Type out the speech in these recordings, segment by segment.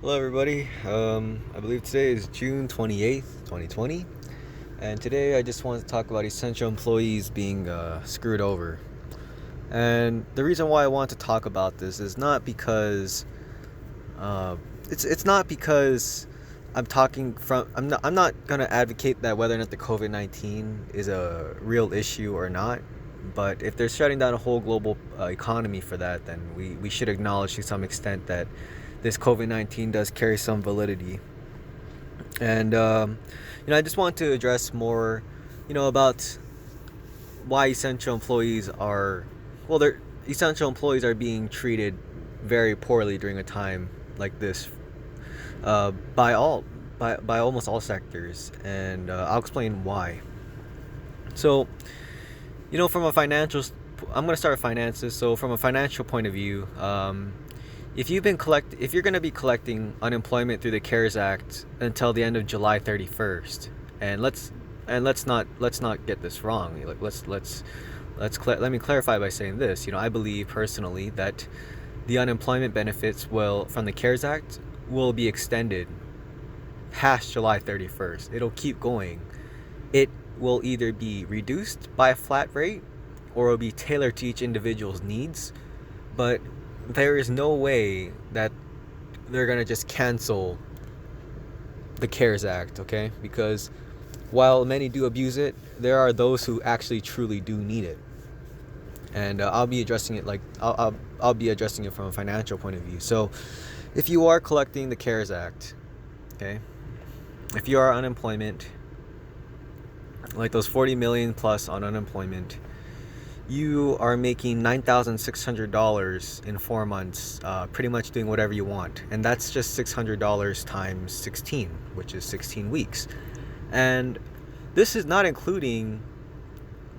Hello, everybody. I believe today is June 28th, 2020. And today I just want to talk about essential employees being screwed over. And the reason why I want to talk about this is not because uh, it's not because I'm not gonna advocate that whether or not the COVID-19 is a real issue or not. But if they're shutting down a whole global economy for that, then we should acknowledge to some extent that this COVID-19 does carry some validity. And I just want to address more, about why they're essential employees are being treated very poorly during a time like this, by almost all sectors, and I'll explain why. So, from a financial, I'm gonna start with finances. So, from a financial point of view, if you're gonna be collecting unemployment through the CARES Act until the end of July 31st, and let's not get this wrong. Like let me clarify by saying this. I believe personally that the unemployment benefits will from the CARES Act will be extended past July 31st. It'll keep going. It will either be reduced by a flat rate or it'll be tailored to each individual's needs, but there is no way that they're going to just cancel the CARES Act, okay? Because while many do abuse it, there are those who actually truly do need it. And I'll be addressing it I'll be addressing it from a financial point of view. So, if you are collecting the CARES Act, okay? If you are unemployment, like those 40 million plus on unemployment, you are making $9,600 in 4 months, pretty much doing whatever you want. And that's just $600 times 16, which is 16 weeks. And this is not including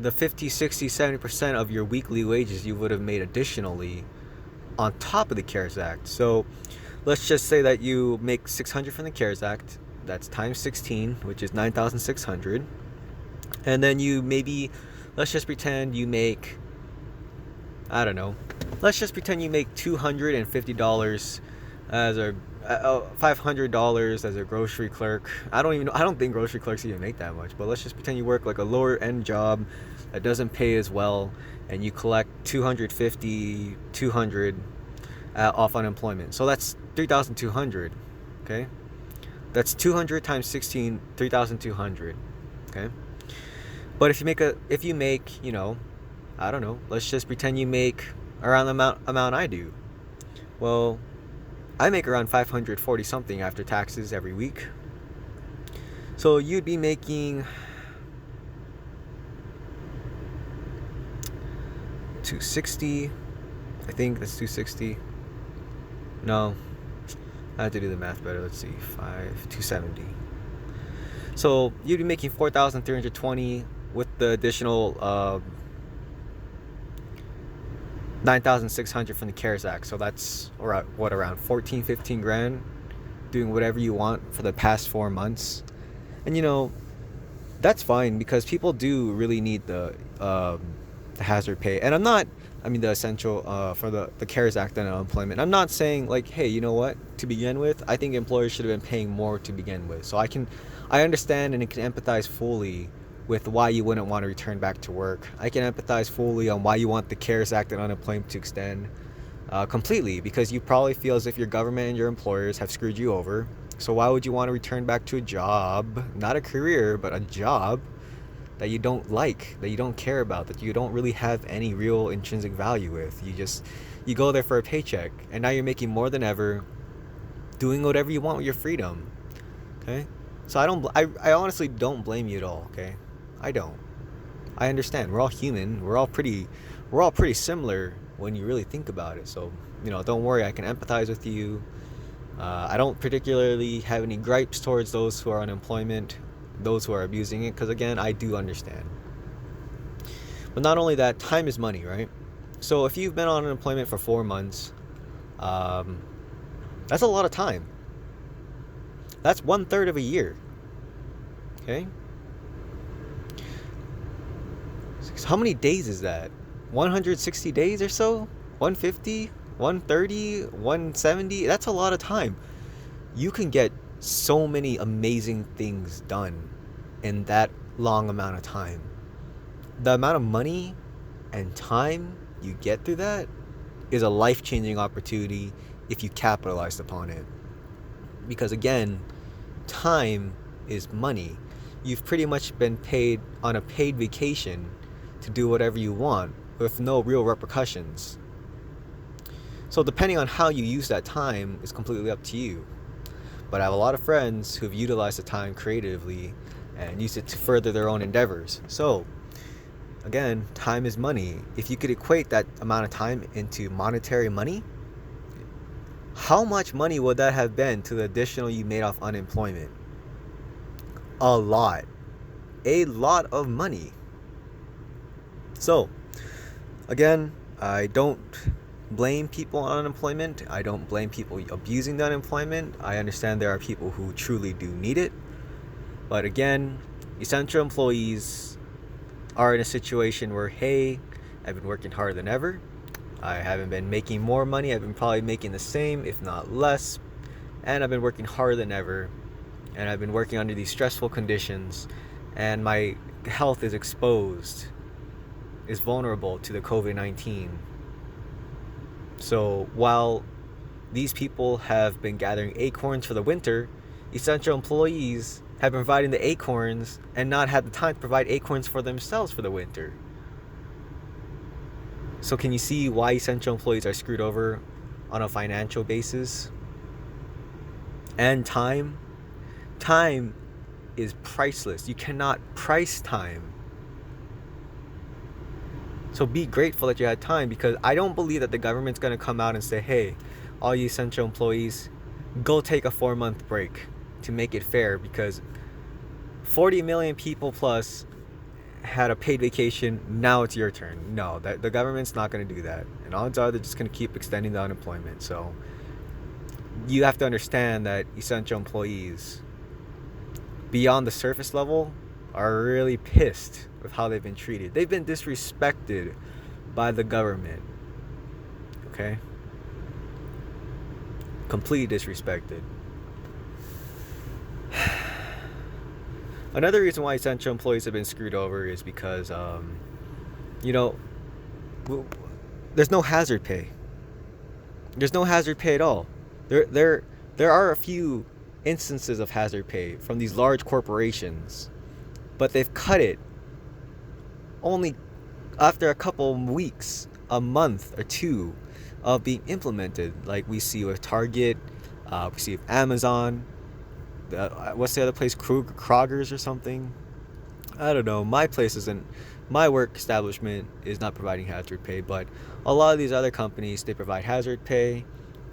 the 50, 60, 70% of your weekly wages you would have made additionally on top of the CARES Act. So let's just say that you make 600 from the CARES Act. That's times 16, which is 9,600. And then let's just pretend you make, I don't know, let's just pretend you make $250 as a $500 as a grocery clerk. I don't think grocery clerks even make that much, but let's just pretend you work like a lower end job that doesn't pay as well, and you collect 200 off unemployment. So that's 3,200. Okay, that's 200 times 16, 3,200. Okay. But if you make, I don't know, let's just pretend you make around the amount I do. Well, I make around 540 something after taxes every week. So you'd be making 260. I think that's 260. No, I have to do the math better. Let's see, 270. So you'd be making 4,320 with the additional 9,600 from the CARES Act. So that's around 14, 15 grand, doing whatever you want for the past 4 months. And that's fine because people do really need the hazard pay. And the essential for the CARES Act and unemployment. I'm not saying like, hey, you know what? To begin with, I think employers should have been paying more to begin with. So I understand and can empathize fully with why you wouldn't want to return back to work. I can empathize fully on why you want the CARES Act and unemployment to extend completely, because you probably feel as if your government and your employers have screwed you over. So why would you want to return back to a job, not a career, but a job that you don't like, that you don't care about, that you don't really have any real intrinsic value with? You go there for a paycheck, and now you're making more than ever, doing whatever you want with your freedom. Okay? So I honestly don't blame you at all, okay? I don't. I understand. We're all human. We're all pretty similar when you really think about it. So, don't worry, I can empathize with you. I don't particularly have any gripes towards those who are unemployment, those who are abusing it, because again, I do understand. But not only that, time is money, right? So if you've been on unemployment for 4 months, that's a lot of time. That's 1/3 of a year. Okay? How many days is that? 160 days or so? 150? 130? 170? That's a lot of time. you can get so many amazing things done in that long amount of time. The amount of money and time you get through that is a life-changing opportunity if you capitalized upon it. Because again, time is money. You've pretty much been paid on a paid vacation to do whatever you want with no real repercussions. So depending on how you use that time is completely up to you. But I have a lot of friends who've utilized the time creatively and used it to further their own endeavors. So again, time is money. If you could equate that amount of time into monetary money, how much money would that have been to the additional you made off unemployment? A lot. A lot of money. So, again, I don't blame people on unemployment. I don't blame people abusing the unemployment. I understand there are people who truly do need it. But again, essential employees are in a situation where, hey, I've been working harder than ever. I haven't been making more money. I've been probably making the same, if not less. And I've been working harder than ever. And I've been working under these stressful conditions. And my health is exposed, is vulnerable to the COVID-19. So while these people have been gathering acorns for the winter, essential employees have been providing the acorns and not had the time to provide acorns for themselves for the winter. So can you see why essential employees are screwed over on a financial basis? And time is priceless. You cannot price time. So be grateful that you had time, because I don't believe that the government's going to come out and say, hey, all you essential employees, go take a 4-month break to make it fair, because 40 million people plus had a paid vacation. Now it's your turn. No, the government's not going to do that. And odds are they're just going to keep extending the unemployment. So you have to understand that essential employees, beyond the surface level, are really pissed with how they've been treated. They've been disrespected by the government. Okay? Completely disrespected. Another reason why essential employees have been screwed over is because, there's no hazard pay. There's no hazard pay at all. There are a few instances of hazard pay from these large corporations, but they've cut it only after a couple weeks, a month or two of being implemented, like we see with Target, we see with Amazon. What's the other place? Kroger's or something? I don't know. My work establishment is not providing hazard pay, but a lot of these other companies, they provide hazard pay,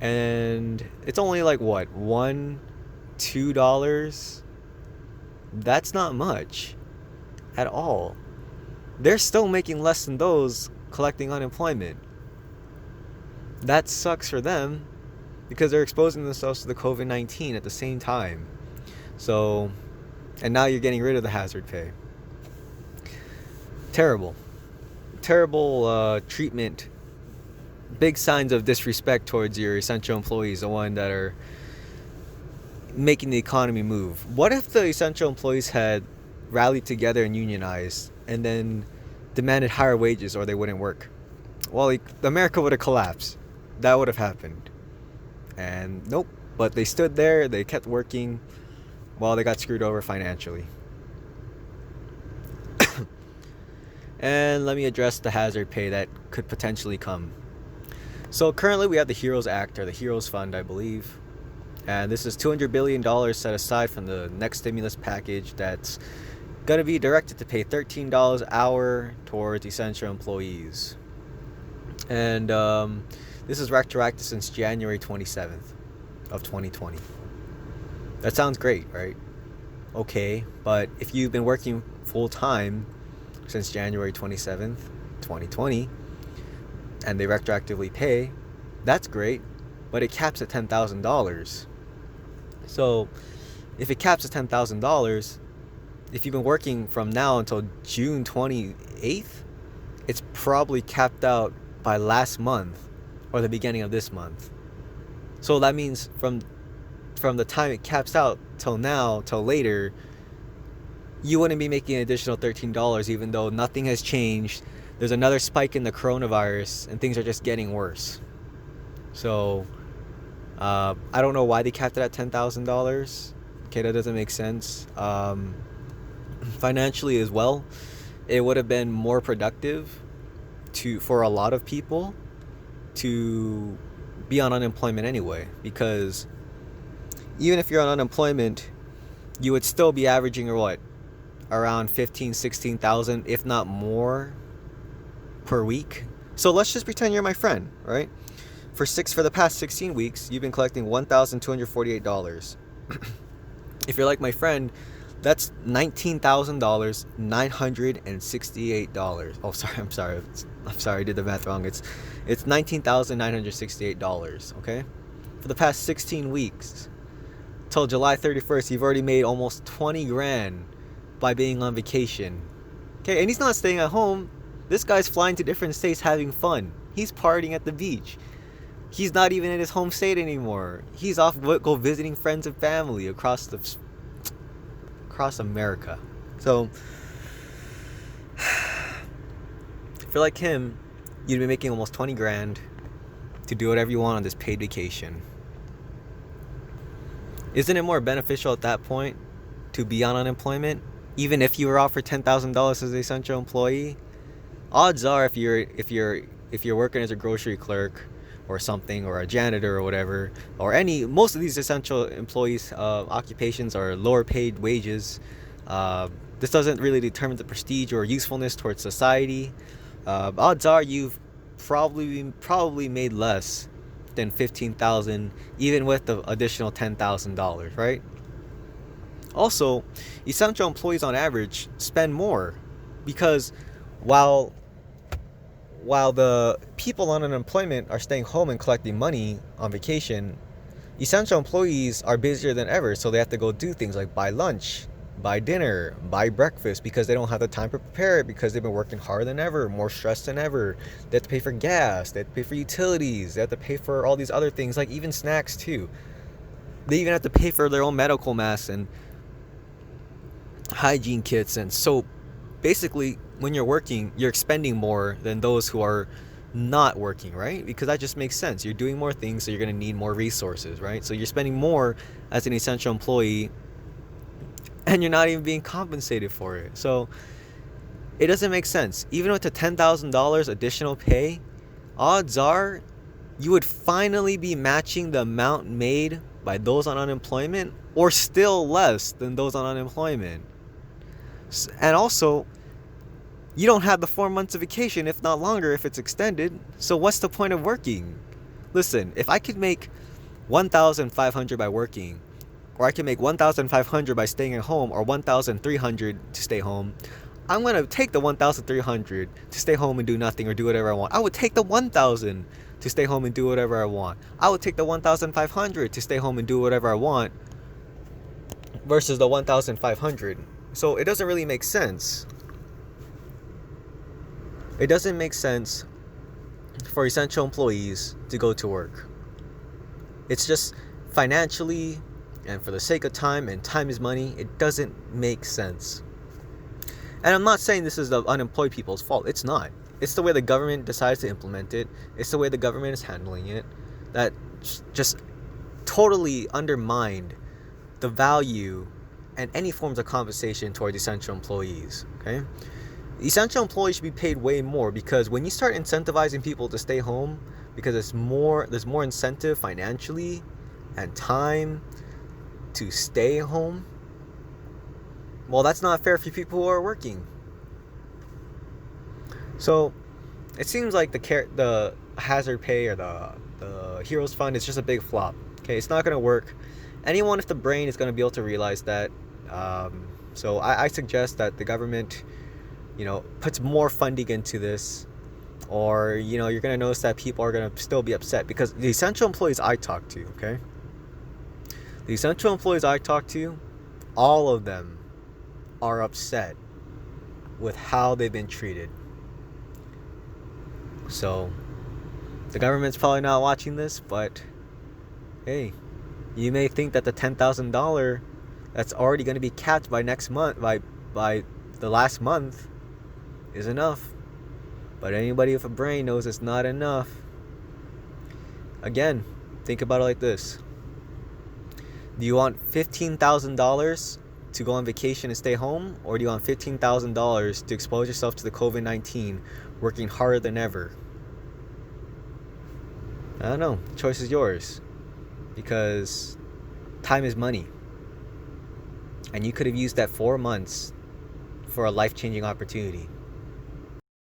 and it's only like what, $1-2. That's not much at all. They're still making less than those collecting unemployment. That sucks for them, because they're exposing themselves to the COVID-19 at the same time. So, and now you're getting rid of the hazard pay. Terrible treatment. Big signs of disrespect towards your essential employees, the one that are making the economy move. What if the essential employees had rallied together and unionized and then demanded higher wages, or they wouldn't work? Well, America would have collapsed. That would have happened. And nope. But they stood there, they kept working, while they got screwed over financially. And let me address the hazard pay that could potentially come. So currently we have the HEROES Act, or the HEROES Fund, I believe. And this is $200 billion set aside from the next stimulus package that's going to be directed to pay $13 an hour towards essential employees. And this is retroactive since January 27th of 2020. That sounds great, right? Okay, but if you've been working full-time since January 27th, 2020, and they retroactively pay, that's great, but it caps at $10,000. So if it caps at $10,000, if you've been working from now until June 28th, it's probably capped out by last month or the beginning of this month. So that means from from the time it caps out till now, till later, you wouldn't be making an additional $13 even though nothing has changed. There's another spike in the coronavirus and things are just getting worse. So I don't know why they capped it at $10,000. Okay, that doesn't make sense. Financially as well, it would have been more productive for a lot of people to be on unemployment anyway, because even if you're on unemployment, you would still be averaging around 16,000, if not more, per week. So let's just pretend you're my friend, right? For the past 16 weeks, you've been collecting $1,248. If you're like my friend, that's $19,000, $968. Oh, I'm sorry, I did the math wrong. It's $19,968. Okay, for the past 16 weeks, till July 31st, you've already made almost 20 grand by being on vacation. Okay, and he's not staying at home. This guy's flying to different states having fun. He's partying at the beach. He's not even in his home state anymore. He's off go visiting friends and family across America. So if you're like him, you'd be making almost 20 grand to do whatever you want on this paid vacation. Isn't it more beneficial at that point to be on unemployment, even if you were offered $10,000 as an essential employee? Odds are, if you're working as a grocery clerk or something, or a janitor or whatever, or most of these essential employees occupations are lower paid wages. This doesn't really determine the prestige or usefulness towards society. Odds are you've probably made less than $15,000, even with the additional $10,000, right? Also, essential employees on average spend more, because while the people on unemployment are staying home and collecting money on vacation, essential employees are busier than ever, so they have to go do things like buy lunch, buy dinner, buy breakfast, because they don't have the time to prepare it, because they've been working harder than ever, more stressed than ever. They have to pay for gas, they have to pay for utilities, they have to pay for all these other things, like even snacks too. They even have to pay for their own medical masks and hygiene kits and soap. Basically, when you're working, you're expending more than those who are not working, right? Because that just makes sense. You're doing more things, so you're going to need more resources, right? So you're spending more as an essential employee, and you're not even being compensated for it. So it doesn't make sense. Even with the $10,000 additional pay, odds are you would finally be matching the amount made by those on unemployment, or still less than those on unemployment. And also, you don't have the 4 months of vacation, if not longer, if it's extended. So what's the point of working? Listen, if I could make $1,500 by working, or I can make $1,500 by staying at home, or $1,300 to stay home, I'm going to take the $1,300 to stay home and do nothing or do whatever I want. I would take the $1,000 to stay home and do whatever I want. I would take the $1,500 to stay home and do whatever I want versus the $1,500. So it doesn't really make sense. It doesn't make sense for essential employees to go to work. It's just financially, and for the sake of time, and time is money, it doesn't make sense. And I'm not saying this is the unemployed people's fault. It's not. It's the way the government decides to implement it. It's the way the government is handling it that just totally undermined the value and any forms of compensation towards essential employees. Okay? Essential employees should be paid way more, because when you start incentivizing people to stay home, because there's more incentive financially and time to stay home, well, that's not fair for people who are working. So it seems like the hazard pay or the Heroes Fund is just a big flop. Okay, it's not going to work. Anyone with the brain is going to be able to realize that. So I suggest that the government, puts more funding into this, or you're going to notice that people are going to still be upset, because the essential employees I talk to, okay, the essential employees I talk to, all of them are upset with how they've been treated. So the government's probably not watching this, but hey, You may think that the $10,000 that's already going to be capped by next month, by the last month, is enough. But anybody with a brain knows it's not enough. Again, think about it like this. Do you want $15,000 to go on vacation and stay home? Or do you want $15,000 to expose yourself to the COVID-19 working harder than ever? I don't know. The choice is yours. Because time is money. And you could have used that 4 months for a life-changing opportunity.